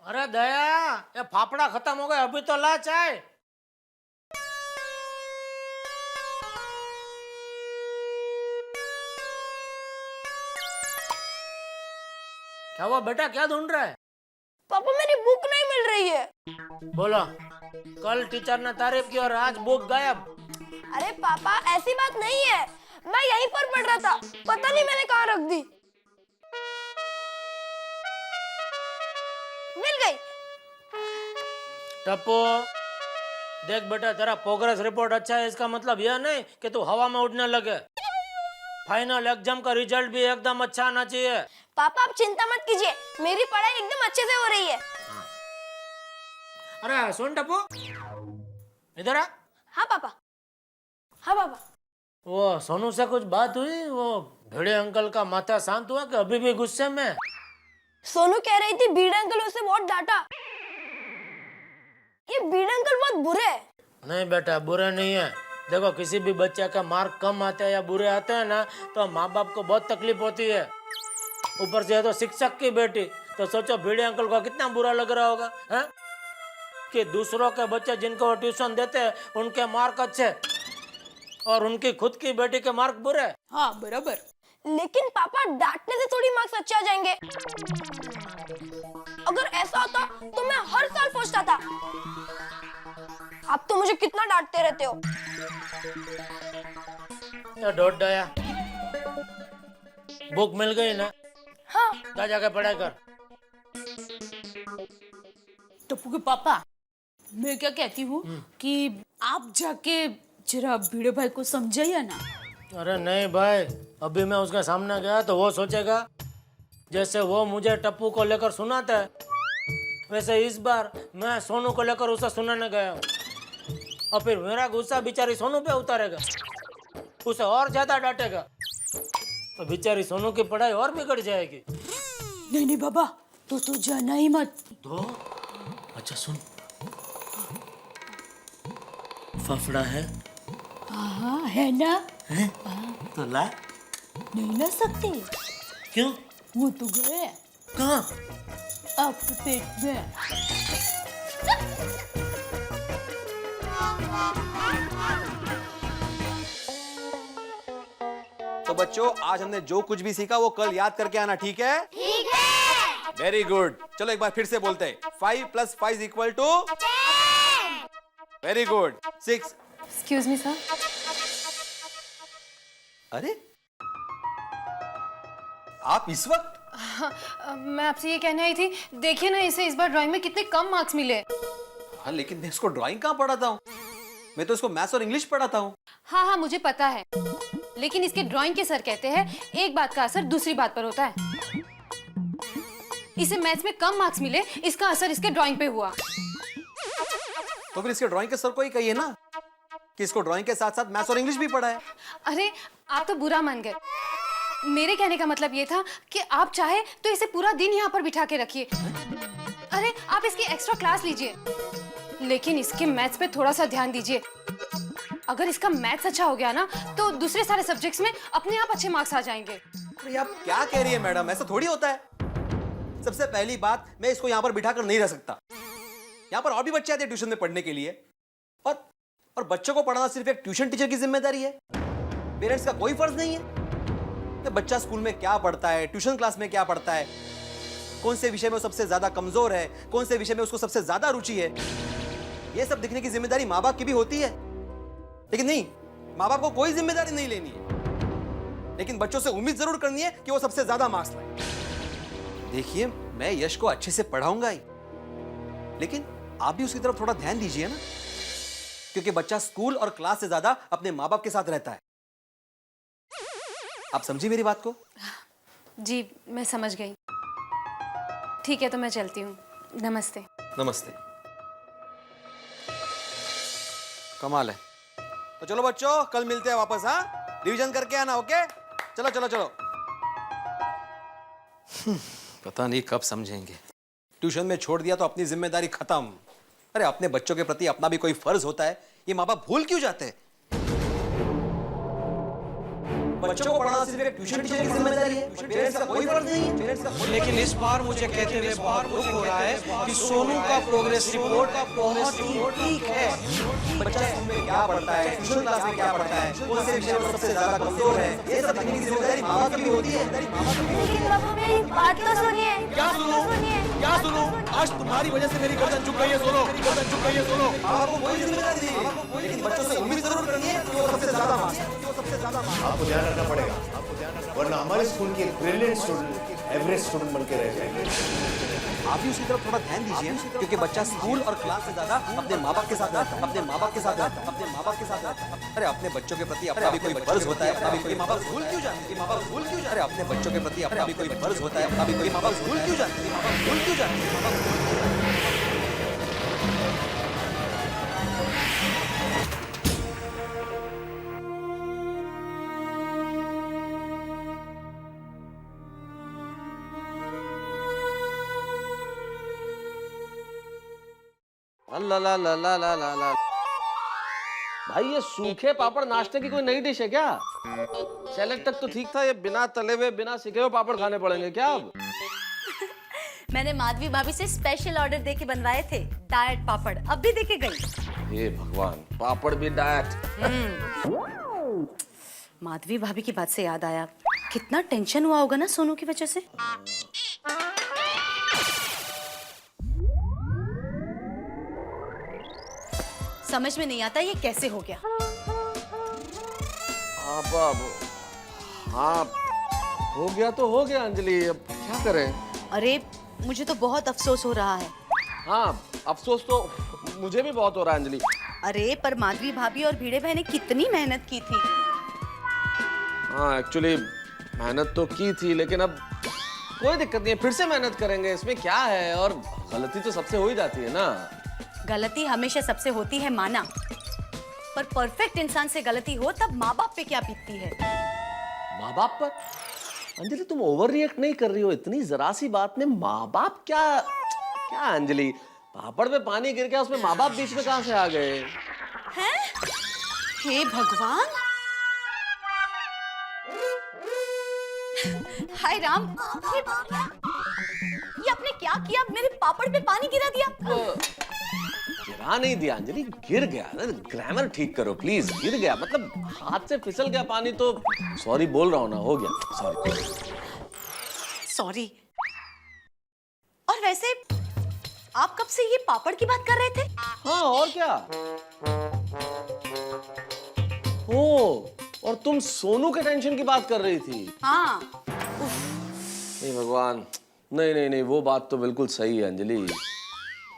अरे दया, ये फाफड़ा खत्म हो गए, अभी तो ला चाय। क्या हुआ बेटा, क्या ढूंढ रहा है? पापा मेरी बुक नहीं मिल रही है। बोलो, कल टीचर ने तारीफ की और आज बुक गायब। अरे पापा ऐसी बात नहीं है, मैं यहीं पर पढ़ रहा था, पता नहीं मैंने कहाँ रख दी। मिल गई। टप्पू, देख बेटा, तेरा प्रोग्रेस रिपोर्ट अच्छा है, इसका मतलब यह नहीं कि तू हवा में उड़ने लगे। फाइनल एग्जाम का रिजल्ट भी एकदम अच्छा आना चाहिए। पापा आप चिंता मत कीजिए, मेरी पढ़ाई एकदम अच्छे से हो रही है। अरे सुन टप्पू, इधर आ। हाँ पापा। हाँ पापा। वो सोनू से कुछ बात हुई? वो भिड़े अंकल का माथा शांत हुआ कि अभी भी गुस्से में? सोनू कह रही थी भीड़ अंकल उसे बहुत डांटा। ये भीड़ अंकल बहुत बुरे हैं। नहीं बेटा, बुरे नहीं है। देखो, किसी भी बच्चे का मार्क कम आते हैं या बुरे आते हैं ना, तो माँ बाप को बहुत तकलीफ होती है। ऊपर से तो शिक्षक की बेटी, तो सोचो भिड़े अंकल को कितना बुरा लग रहा होगा, है? कि दूसरों के बच्चे जिनको वो ट्यूशन देते हैं उनके मार्क अच्छे और उनकी खुद की बेटी के मार्क बुरे। हाँ बराबर। लेकिन पापा, डांटने से थोड़ी मार्क्स अच्छे आ जाएंगे। अगर ऐसा होता तो मैं हर साल फर्स्ट आता। आप तो मुझे कितना डांटते रहते हो। डोट डाया, बुक मिल गई ना? हाँ। जा जाके पढ़ाई कर। टप्पू के पापा, मैं क्या कहती हूँ कि आप जाके जरा भिड़े भाई को समझाइए ना। अरे नहीं भाई, अभी मैं उसके सामने गया तो वो सोचेगा जैसे वो मुझे टप्पू को लेकर सुनाता है, वैसे इस बार मैं सोनू को लेकर उसे सुनाने गया हूँ। और फिर मेरा गुस्सा बेचारी सोनू पे उतारेगा, उसे और ज्यादा डांटेगा, तो बेचारी सोनू की पढ़ाई और बिगड़ जाएगी। नहीं नहीं बाबा, तो जाना ही मत। तो अच्छा सुन, फफड़ा है? हाँ है ना। है? तो ला। नहीं ला सकते। क्यों? वो तो गए। कहाँ? आपके पेट में। तो बच्चों, आज हमने जो कुछ भी सीखा वो कल याद करके आना, ठीक है? ठीक है। Very good. चलो एक बार फिर से बोलते हैं। 5 + 5 = 10। Very good. 6। Excuse me sir. अरे आप इस वक्त? मैं आपसे ये कहने आई थी, देखिए ना इसे इस बार ड्राइंग में कितने कम मार्क्स मिले। हाँ, लेकिन मैं इसको ड्राइंग कहाँ पढ़ाता हूँ? मैं तो इसको मैथ्स और इंग्लिश पढ़ाता हूँ। हाँ हाँ मुझे पता है, लेकिन इसके ड्राइंग के सर कहते हैं एक बात का असर दूसरी बात पर होता है। इसे मैथ्स में कम मार्क्स मिले, इसका असर इसके ड्राइंग पे हुआ। तो फिर इसके ड्राइंग के सर को ही कहिए ना कि इसको ड्राइंग के साथ साथ मैथ्स और इंग्लिश भी पढ़ाए। अरे आप तो बुरा मान गए। मेरे कहने का मतलब ये था कि आप चाहे तो इसे पूरा दिन यहाँ पर बिठा के रखिए। अरे आप इसकी एक्स्ट्रा क्लास लीजिए, लेकिन इसके मैथ्स पे थोड़ा सा ध्यान दीजिए। अगर इसका मैथ्स अच्छा हो गया ना तो दूसरे सारे सब्जेक्ट्स में अपने आप अच्छे मार्क्स आ जाएंगे। अरे आप क्या कह रही है मैडम, ऐसा थोड़ी होता है। सबसे पहली बात, मैं इसको यहाँ पर बिठा कर नहीं रह सकता। यहाँ पर और भी बच्चे आते हैं ट्यूशन में पढ़ने के लिए, और बच्चों को पढ़ाना सिर्फ एक ट्यूशन टीचर की जिम्मेदारी है। पेरेंट्स का कोई फर्ज नहीं है। तो बच्चा स्कूल में क्या पढ़ता है, ट्यूशन क्लास में क्या पढ़ता है, कौन से विषय में वो सबसे ज्यादा कमजोर है, कौन से विषय में उसको सबसे ज्यादा रुचि है, ये सब दिखने की जिम्मेदारी माँ बाप की भी होती है। लेकिन नहीं, माँ बाप को कोई जिम्मेदारी नहीं लेनी है, लेकिन बच्चों से उम्मीद जरूर करनी है कि वो सबसे ज्यादा मार्क्स लाए। देखिए, मैं यश को अच्छे से पढ़ाऊंगा ही, लेकिन आप भी उसकी तरफ थोड़ा ध्यान दीजिए ना, क्योंकि बच्चा स्कूल और क्लास से ज्यादा अपने माँ बाप के साथ रहता है। आप समझी मेरी बात को? जी मैं समझ गई। ठीक है तो मैं चलती हूँ। नमस्ते। नमस्ते। कमाल है। तो चलो बच्चों, कल मिलते हैं वापस। हाँ, रिवीजन करके आना। ओके, चलो चलो चलो। पता नहीं कब समझेंगे। ट्यूशन में छोड़ दिया तो अपनी जिम्मेदारी खत्म। अरे अपने बच्चों के प्रति अपना भी कोई फर्ज होता है, ये माँ बाप भूल क्यों जाते हैं? बच्चों को पढ़ाना सिर्फ एक ट्यूशन टीचर की जिम्मेदारी है, पेरेंट्स का कोई फर्ज नहीं है। लेकिन इस बार मुझे कहते हुए बहुत दुख हो रहा है कि सोनू का प्रोग्रेस रिपोर्ट बहुत ही वीक है। बच्चा स्कूल में क्या पढ़ता है, ट्यूशन क्लास में क्या पढ़ता है, कौन से विषय में सबसे ज्यादा कमजोर है, ये सब देखने की जिम्मेदारी माँ बाप की भी होती है। लेकिन बाबू मेरी बात तो सुनिए। क्या सुनो? क्या सुनो? आज तुम्हारी वजह से मेरी गर्दन झुक गई है। सुनो, मेरी गर्दन झुक गई है। सुनो, माँ बाप को कोई जिम्मेदारी नहीं है, लेकिन बच्चों से उम्मीद जरूर करनी है कि वो सबसे ज्यादा मार्क्स। आपको ध्यान रखना पड़ेगा, वरना हमारे स्कूल के ब्रिलियंट स्टूडेंट एवरेज स्टूडेंट बन के रह जाएंगे। आप भी उसकी तरफ थोड़ा ध्यान दीजिए, क्योंकि बच्चा स्कूल और क्लास से ज्यादा अपने माँ बाप के साथ रहता है, अपने माँ बाप के साथ रहता है, अपने माँ बाप के साथ रहता है। अरे अपने बच्चों के प्रति अपना भी कोई फर्ज होता है, अपना भी कोई माँ बाप भूल क्यों जाते हैं? माँ बाप भूल क्यों जाते हैं? अरे अपने बच्चों के प्रति अपना भी कोई फर्ज होता है, अपना भी कोई माँ बाप भूल क्यों जाते हैं? माँ बाप भूल क्यों जाते हैं? ला ला ला ला ला ला ला। भाई ये सूखे पापड़ नाश्ते की कोई नई डिश है क्या? सैलेड तक तो ठीक था, ये बिना तले हुए बिना सिके हुए पापड़ खाने पड़ेंगे क्या अब? मैंने माधवी भाभी से स्पेशल ऑर्डर देके बनवाए थे डाइट पापड़, अब भी देके गई। हे भगवान, पापड़ भी डाइट। माधवी भाभी की बात से याद आया, कितना टेंशन हुआ होगा ना सोनू की वजह से। समझ में नहीं आता ये कैसे हो गया। अब हाँ, हो गया तो हो गया अंजलि, अब क्या करें? अरे मुझे तो बहुत अफसोस हो रहा है। हाँ, अफसोस तो मुझे भी बहुत हो रहा है अंजलि। अरे पर माधवी भाभी और भिड़े भाई ने कितनी मेहनत की थी। हाँ एक्चुअली मेहनत तो की थी, लेकिन अब कोई दिक्कत नहीं है, फिर से मेहनत करेंगे, इसमें क्या है? और गलती तो सबसे हो ही जाती है ना। गलती हमेशा सबसे होती है माना, पर परफेक्ट इंसान से गलती हो तब माँ बाप पे क्या बीतती है। माँ बाप पर? अंजलि तुम ओवर रिएक्ट नहीं कर रही हो, इतनी जरा सी बात में माँ बाप क्या? क्या अंजलि, पापड़ पे पानी गिर गया, उसमें माँ बाप बीच में कहां से आ गए? हैं? हे भगवान, हाय राम, ये आपने क्या किया? मेरे पापड़ पे पानी गिरा दिया। गिरा नहीं दिया अंजलि, गिर गया। ग्रामर ठीक करो प्लीज, गिर गया मतलब हाथ से फिसल गया पानी, तो सॉरी बोल रहा हूं ना, हो गया, सॉरी। सॉरी। और वैसे आप कब से ये पापड़ की बात कर रहे थे? हाँ और क्या। ओ, और तुम सोनू के टेंशन की बात कर रही थी? हाँ। नहीं भगवान, नहीं नहीं नहीं, वो बात तो बिल्कुल सही है अंजलि।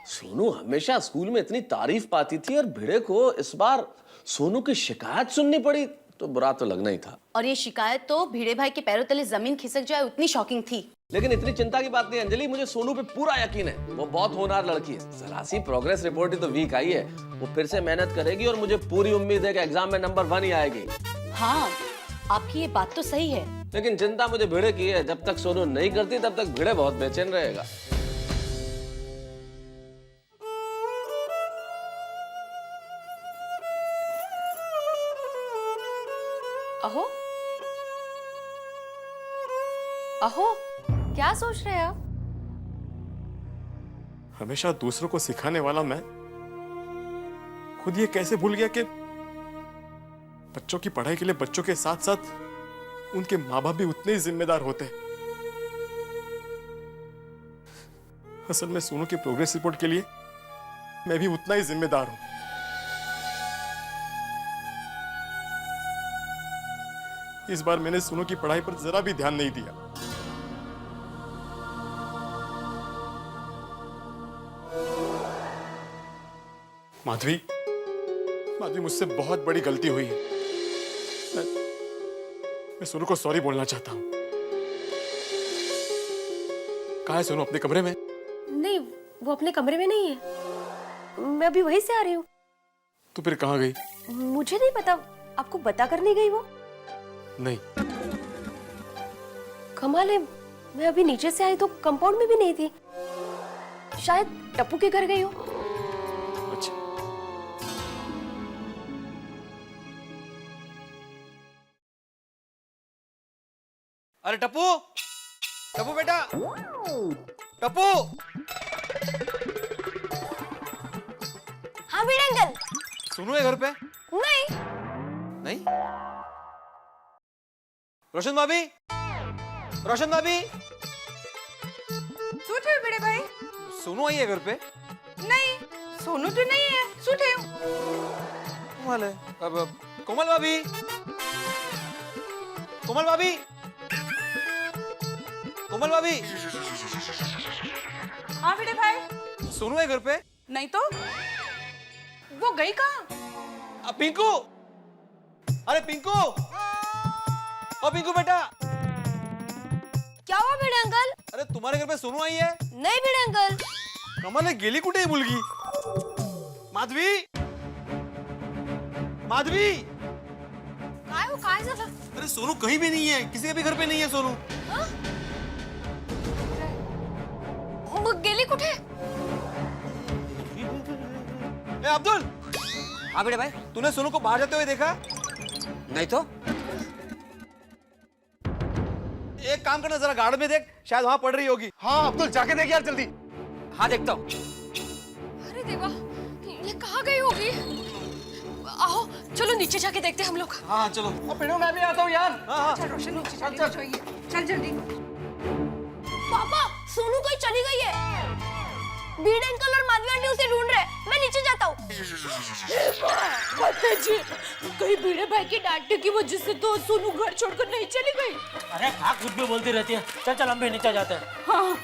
सोनू हमेशा स्कूल में इतनी तारीफ पाती थी और भिड़े को इस बार सोनू की शिकायत सुननी पड़ी तो बुरा तो लगना ही था। और ये शिकायत तो भिड़े भाई के पैरों तले जमीन खिसक जाए उतनी शॉकिंग थी। लेकिन इतनी चिंता की बात नहीं अंजलि, मुझे सोनू पे पूरा यकीन है, वो बहुत होनहार लड़की है। जरा सी प्रोग्रेस रिपोर्ट ही तो वीक आई है, वो फिर से मेहनत करेगी और मुझे पूरी उम्मीद है कि एग्जाम में नंबर 1 ही आएगी। हाँ, आपकी ये बात तो सही है। लेकिन चिंता मुझे भिड़े की है, जब तक सोनू नहीं करती तब तक भिड़े बहुत बेचैन रहेगा। अहो अहो, क्या सोच रहे हैं आप? हमेशा दूसरों को सिखाने वाला मैं खुद ये कैसे भूल गया कि बच्चों की पढ़ाई के लिए बच्चों के साथ साथ उनके माँ बाप भी उतने ही जिम्मेदार होते हैं। असल में सोनू की प्रोग्रेस रिपोर्ट के लिए मैं भी उतना ही जिम्मेदार हूं। इस बार मैंने सोनू की पढ़ाई पर जरा भी ध्यान नहीं दिया। माधवी मुझसे बहुत बड़ी गलती हुई है। मैं सोनू को सॉरी बोलना चाहता हूं। कहाँ है सोनू? अपने कमरे में? नहीं, वो अपने कमरे में नहीं है। मैं अभी वहीं से आ रही हूँ। तो फिर कहाँ गई? मुझे नहीं पता, आपको बता कर नहीं गई वो? नहीं। कमाल है, मैं अभी नीचे से आई तो कंपाउंड में भी नहीं थी। शायद टप्पू के घर गई हो। अच्छा। अरे टप्पू, टप्पू बेटा, टप्पू। हाँ भिड़े अंकल। सोनू है घर पे? नहीं। नहीं? रोशन भाभी, रोशन भाभी। सूट है भिड़े भाई? सोनू आई है घर पे? नहीं, सोनू तो नहीं है, सूट है। कोमल है। अब कोमल भाभी, कोमल भाभी, कोमल भाभी। हाँ भिड़े भाई। सोनू है घर पे? नहीं तो वो गई कहाँ? पिंकू, अरे पिंकू, ओ पिंकू बेटा। क्या हुआ भिड़े अंकल? अरे तुम्हारे घर पे सोनू आई है? नहीं भिड़े अंकल। कमल है, गेली कुठे आहे मुलगी? माधवी, माधवी। काय झालं? अरे सोनू कहीं भी नहीं है, किसी के भी घर पे नहीं है सोनू। मग गेली कुठे? ए अब्दुल। हाँ बेटे भाई। तूने सोनू को बाहर जाते हुए देखा? नहीं तो। एक काम करना, जरा गार्डन में देख, शायद वहां पड़ रही होगी। हाँ अब्दुल, जाके देख यार जल्दी। हाँ देखता हूँ। अरे देवा, ये कहाँ गई होगी? आओ चलो नीचे जाके देखते हैं हम लोग। हाँ चलो। पिंडू मैं भी आता हूँ यार। हाँ। चल रोशन नीचे चल जल्दी। पापा, सोनू कहीं चली गई है। भिड़े अंकल और माधवी आंटी उसे ढूंढ रहे हैं। मैं नीचे जाता हूँ। जी, कहीं भिड़े भाई की डांटने की वजह से तो सोनू घर छोड़कर नहीं चली गई? अरे क्या कुछ भी बोलती रहती है। चल चल हम भी नीचे जाते हैं। हाँ।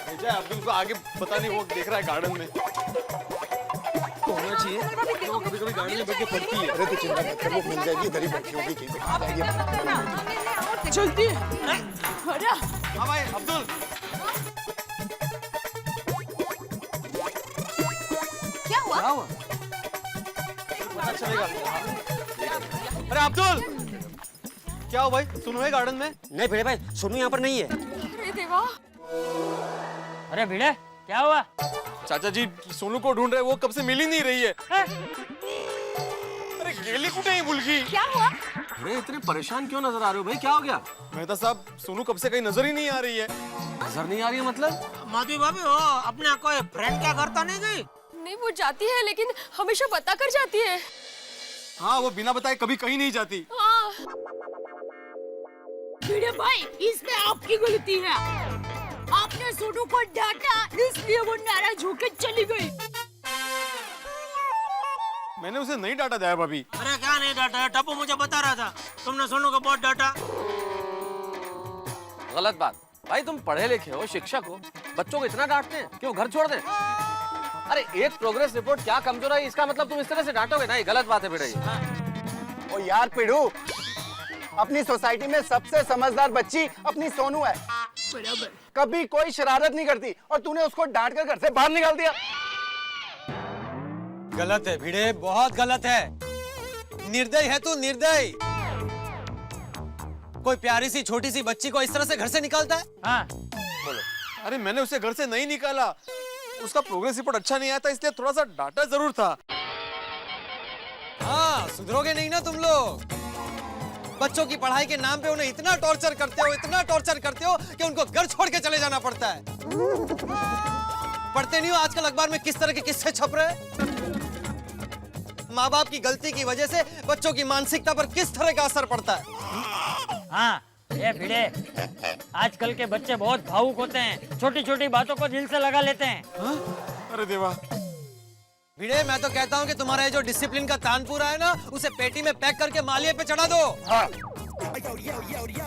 भेजा है अब्दुल को, आगे पता नहीं वो देख रहा है गार्डन में। तो होना चाहिए, वो कभी कभी गार्डन में बैठ के पढ़ती है। अरे तो चिंता मत कर, वो मिल जाएगी, इधर ही बैठी होगी कहीं पे, आ जाएगी। जल्दी। अरे हाँ भाई अब्दुल। क्या हुआ? पता चलेगा। अरे अब्दुल, क्या हो भाई? सोनू है गार्डन में? नहीं भिड़े भाई, सोनू यहाँ पर नहीं है। अरे देवा। अरे भिड़े क्या हुआ? चाचा जी सोनू को ढूंढ रहे, वो कब से मिल ही नहीं रही है। अरे गेली कुठे है मुलगी? क्या हुआ? अरे इतने परेशान क्यों नजर आ रहे हो भाई, क्या हो गया? मेहता साहब, सोनू कब से कहीं नजर ही नहीं आ रही है। नजर नहीं आ रही है मतलब? माधवी भाभी हो अपने कोई फ्रेंड क्या करता नहीं गई? नहीं, वो जाती है लेकिन हमेशा बता कर जाती है। हाँ, वो बिना बताए कभी कहीं नहीं जाती। हाँ। भिड़े भाई, इसमें आपकी गलती है। आपने सोनू को डांटा, इसलिए वो नाराज होकर चली गई। मैंने उसे नहीं डांटा दया भाभी। अरे क्या नहीं डांटा? टप्पू मुझे बता रहा था तुमने सोनू को बहुत डांटा। गलत बात। भाई तुम पढ़े लिखे हो, शिक्षक हो, बच्चों को इतना डांटते हैं कि वो घर छोड़ दें? अरे एक प्रोग्रेस रिपोर्ट क्या कमजोर है इसका मतलब तुम इस तरह से डांटोगे? नहीं, गलत बात है बेटा ये। ओ यार पिड़ू, अपनी सोसाइटी में सबसे समझदार बच्ची अपनी सोनू है। बराबर। कभी कोई शरारत नहीं करती और तूने उसको डांट कर घर से बाहर निकाल दिया। गलत है भिड़े, बहुत गलत है। निर्दयी है तू, निर्दयी। कोई प्यारी सी छोटी सी बच्ची को इस तरह से घर से निकालता है? हाँ बोलो। अरे मैंने उसे घर से नहीं निकाला, उसका प्रोग्रेस रिपोर्ट अच्छा नहीं आया था इसलिए थोड़ा सा डांटा जरूर था। हाँ, सुधरोगे नहीं ना तुम लोग। बच्चों की पढ़ाई के नाम पे उन्हें इतना टॉर्चर करते हो, इतना टॉर्चर करते हो कि उनको घर छोड़ के चले जाना पड़ता है। पढ़ते नहीं हो आजकल अखबार में किस तरह के किस्से छप रहे? माँ बाप की गलती की वजह से बच्चों की मानसिकता पर किस तरह का असर पड़ता है? हाँ ये भिड़े, आजकल के बच्चे बहुत भावुक होते हैं, छोटी छोटी बातों को दिल से लगा लेते हैं। अरे देवा। भिड़े, मैं तो कहता हूँ कि तुम्हारा ये जो डिसिप्लिन का तानपुरा है ना, उसे पेटी में पैक करके मालिये पे चढ़ा दो। हाँ।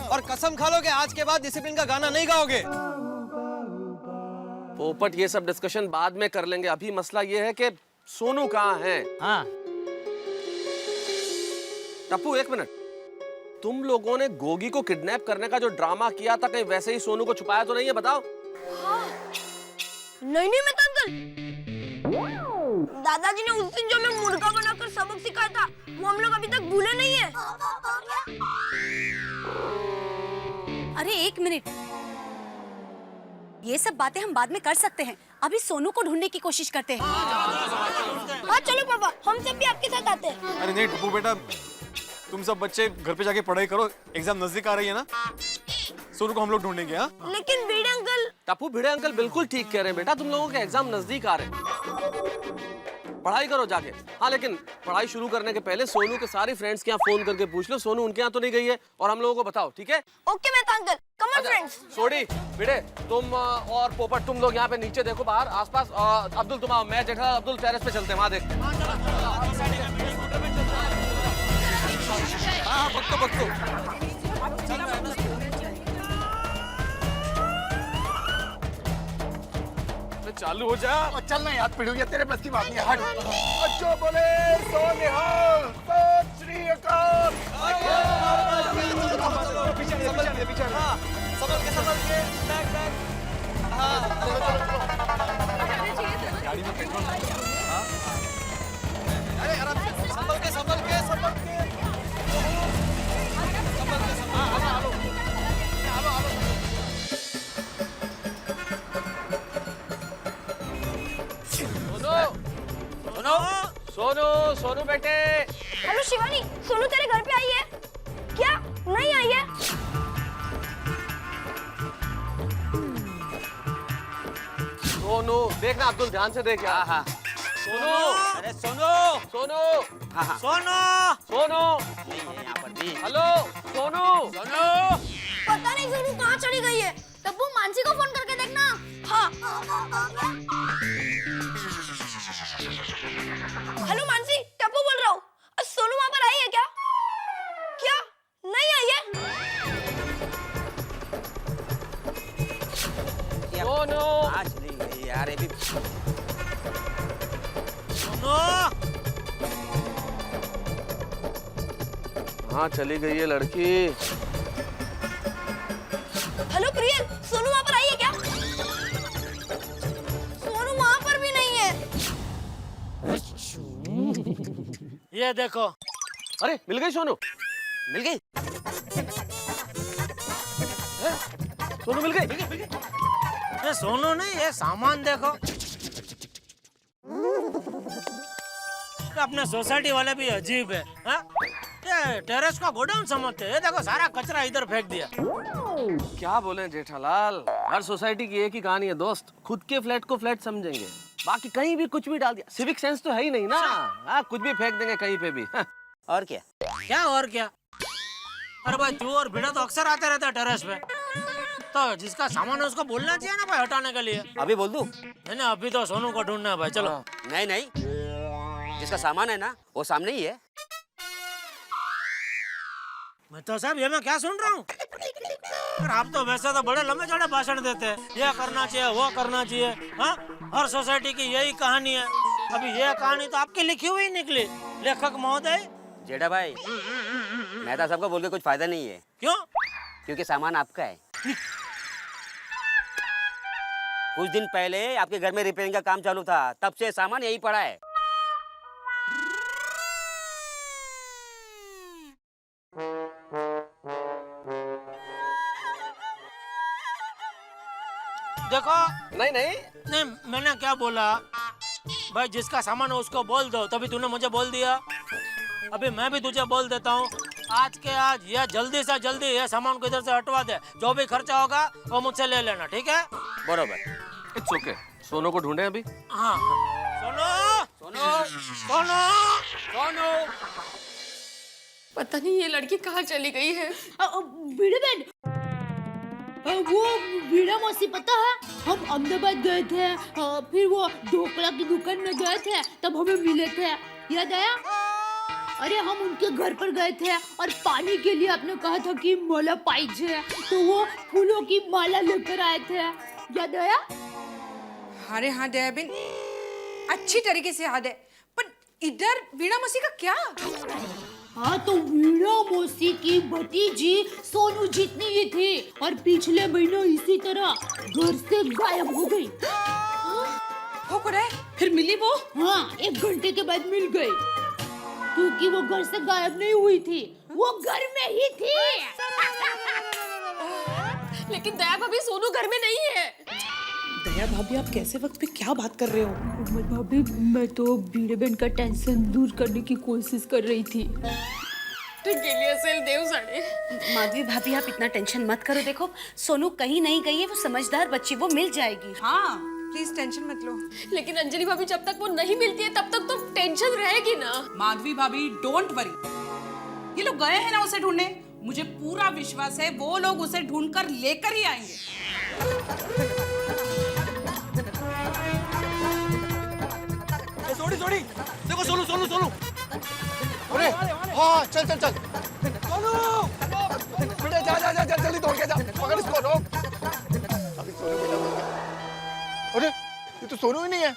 और कसम खा लो कि आज के बाद डिसिप्लिन का गाना नहीं गाओगे। पोपट ये सब डिस्कशन बाद में कर लेंगे, अभी मसला ये है कि सोनू कहाँ है। हाँ टप्पू एक मिनट, तुम लोगों ने गोगी को किडनैप करने का जो ड्रामा किया था, कहीं वैसे ही सोनू को छुपाया तो नहीं है? बताओ। हाँ। नहीं मैं अंकल, दादाजी ने उस दिन जो मैं मुर्गा बनाकर सबक सिखाया था वो हम लोग अभी तक भूले नहीं है। अरे एक मिनट, ये सब बातें हम बाद में कर सकते हैं, अभी सोनू को ढूंढने की कोशिश करते हैं। हाँ चलो पापा, हम सब भी आपके साथ आते हैं। अरे नहीं टप्पू बेटा, तुम सब बच्चे घर पे जाके पढ़ाई करो, एग्जाम नजदीक आ रही है ना। सोनू को हम लोग ढूंढेंगे। हाँ लेकिन भिड़े अंकल। टप्पू भिड़े अंकल बिल्कुल ठीक कह रहे हैं बेटा, तुम लोगों के एग्जाम नजदीक आ रहे हैं, पढ़ाई करो जाके। हाँ लेकिन पढ़ाई शुरू करने के पहले सोनू के सारे फ्रेंड्स के यहाँ फोन करके पूछ लो सोनू उनके यहाँ तो नहीं गई है, और हम लोगों को बताओ, ठीक है? ओके मैं अंकल, कम ऑन फ्रेंड्स। सोडी, भिड़े, तुम और पोपट तुम लोग यहाँ पे नीचे देखो बाहर आसपास। अब्दुल तुम आओ, मैं जेठा अब्दुल टेरेस पे चलते हैं, वहाँ देखते हैं। हाँ पक्को। चालू हो जा। और चलना याद पिड़ूगी, तेरे बस की बात नहीं। हट। बच्चों बोले सो निहाल, सत श्री अकाल। संभल के बैक बैक। हाँ गाड़ी में पेट्रोल नहीं। हाँ अरे आराम से, संभल के। सोनू बेटे। हेलो शिवानी, सोनू तेरे घर पे आई है क्या? नहीं आई है? सोनू देखना, अब्दुल ध्यान से देख यार। हाँ सोनू, अरे सोनू। नहीं है यहाँ पर भी। हेलो सोनू। पता नहीं सोनू कहाँ चली गई है। टप्पू मानसी को फोन करके देखना। हाँ हेलो मानसी, टप्पू बोल रहा हूँ। सोनू वहाँ पर आई है क्या? क्या नहीं आई है? सोनू आज नहीं गई यार, ये भी सोनू। हाँ चली गई है लड़की। हेलो प्रियल, सोनू वहाँ पर आई है क्या? सोनू वहाँ पर भी नहीं है। ये देखो। अरे मिल गई सोनू, मिल गई। सोनू मिल गई। ये सोनू नहीं, ये सामान देखो। अपने सोसाइटी वाले भी अजीब है। हाँ? ये टेरेस का गोडाउन समझते हैं। ये देखो सारा कचरा इधर फेंक दिया। क्या बोले जेठालाल, हर सोसाइटी की एक ही कहानी है दोस्त। खुद के फ्लैट को फ्लैट समझेंगे, बाकी कहीं भी कुछ भी डाल दिया। सिविक सेंस तो है ही नहीं ना। हाँ कुछ भी फेंक देंगे कहीं पे भी। हाँ। और क्या? अरे भाई तू और भिड़ा तो अक्सर आते रहते हैं टेरेस पे, तो जिसका सामान है उसको बोलना चाहिए ना भाई हटाने के लिए। अभी बोल दूं? नहीं अभी तो सोनू को ढूंढना है भाई, चलो। नहीं, जिसका सामान है ना वो सामने ही है। मैं तो साहब ये मैं क्या सुन रहा हूँ? पर आप तो वैसे तो बड़े लंबे चौड़े भाषण देते हैं, ये करना चाहिए, वो करना चाहिए। हाँ, हर सोसाइटी की यही कहानी है। अभी ये कहानी तो आपकी लिखी हुई निकली, लेखक महोदय। जेठा भाई, मेहता साहब को बोल के कुछ फायदा नहीं है। क्यों? क्योंकि सामान आपका है। कुछ दिन पहले आपके घर में रिपेयरिंग का काम चालू था, तब से सामान यही पड़ा है। देखो, नहीं नहीं नहीं, मैंने क्या बोला भाई, जिसका सामान है उसको बोल दो। तभी तूने मुझे बोल दिया। अभी मैं भी तुझे बोल देता हूँ, आज के आज ये जल्दी से जल्दी ये सामान को इधर से हटवा दे। जो भी खर्चा होगा वो मुझसे ले लेना, ठीक है? बरोबर। It's okay. सोनू को ढूंढे अभी? हाँ। सोनू, सोनू, सोनू, सोनू। पता नहीं ये लड़की कहाँ चली गई है। वीणा बहन, वो वीणा मौसी पता है, हम अहमदाबाद गए थे, फिर वो ढोकला की दुकान में गए थे, तब हमें मिले थे, याद आया? अरे हम उनके घर पर गए थे और पानी के लिए आपने कहा था कि माला पाइजे, तो वो फूलों की माला लेकर आए थे, याद आया? अरे हाँ दयाबेन, अच्छी तरीके से याद है। पर इधर वीणा मौसी का क्या? हाँ, तो वीणा मौसी की भतीजी सोनू जितनी ही थी और पिछले महीने इसी तरह घर से गायब हो गई। हो करे? फिर मिली वो? हाँ, 1 घंटे के बाद मिल गई, क्योंकि वो घर से गायब नहीं हुई थी, वो घर में ही थी। लेकिन दया भाभी, सोनू घर में नहीं है। दया भाभी, आप कैसे वक्त पे क्या बात कर रहे हो? भाभी, मैं तो वीणा बहन का टेंशन दूर करने की कोशिश कर रही थी। देव साड़े। माधवी भाभी, आप इतना टेंशन मत करो। देखो, सोनू कहीं नहीं गई है, वो समझदार बच्ची, वो मिल जाएगी। हाँ, प्लीज टेंशन मत लो। लेकिन अंजलि भाभी, जब तक वो नहीं मिलती है तब तक तो टेंशन रहेगी ना। माधवी भाभी, डोंट वरी। ये लोग गए हैं ना उसे ढूंढने, मुझे पूरा विश्वास है वो लोग उसे ढूंढकर लेकर ही आएंगे। सोनी, देखो सोनू, सोनू, सोनू। अरे हाँ, चल चल चल। सोनू, बेटा जा जा जा जा, जल्दी दौड़ के जा, पकड़ इसको, रोक। अभी सोनू बेटा दौड़ गया। अरे ये तो सोनू ही नहीं है।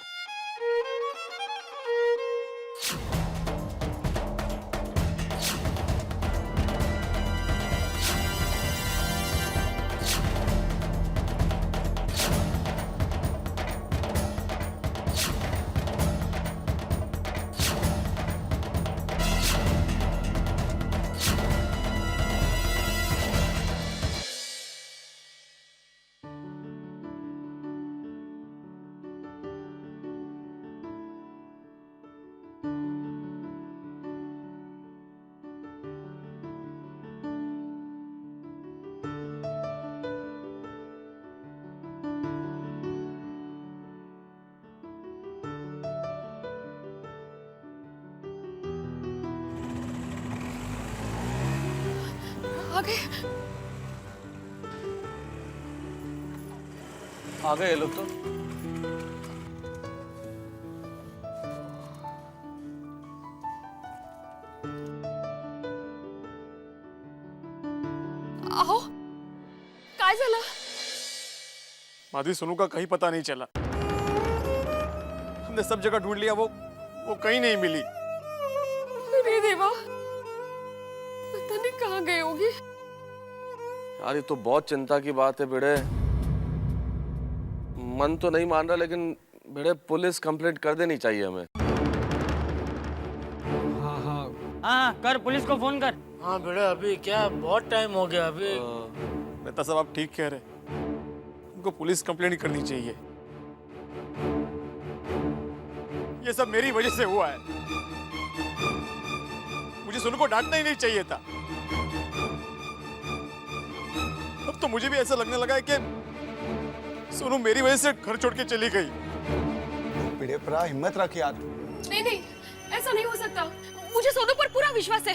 आ गए ये लोग तो। आओ, काय झालं? माधवी, सोनू का कहीं पता नहीं चला। हमने सब जगह ढूंढ लिया, वो कहीं नहीं मिली। अरे देवा, पता नहीं कहाँ गए होगी। यार, ये तो बहुत चिंता की बात है बेड़े। मन तो नहीं मान रहा, लेकिन बेड़े पुलिस कंप्लेंट कर देनी चाहिए हमें। हाँ, कर, पुलिस को फोन कर। हाँ बेटा, अभी क्या बहुत टाइम हो गया अभी। मेहता साहब, आप ठीक कह रहे, उनको पुलिस कंप्लेंट करनी चाहिए। ये सब मेरी वजह से हुआ है, मुझे सोनू को डांटना ही नहीं चाहिए था। अब तो मुझे भी ऐसा लगने लगा है कि सोनू मेरी वजह से घर छोड़ के चली गई। बेटे परा, हिम्मत रख यार। नहीं नहीं, ऐसा नहीं हो सकता। मुझे सोनू पर पूरा विश्वास है।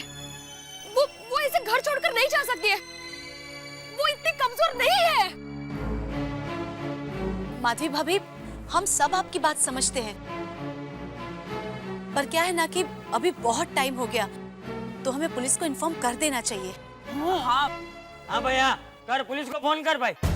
वो इसे घर छोड़कर नहीं जा सकती है। वो इतनी कमजोर नहीं है। माधवी भाभी, हम सब आपकी बात समझते हैं, पर क्या है ना कि अभी बहुत टाइम हो गया, तो हमें पुलिस को इन्फॉर्म कर देना चाहिए। हाँ भैया, कर पुलिस को फोन कर भाई।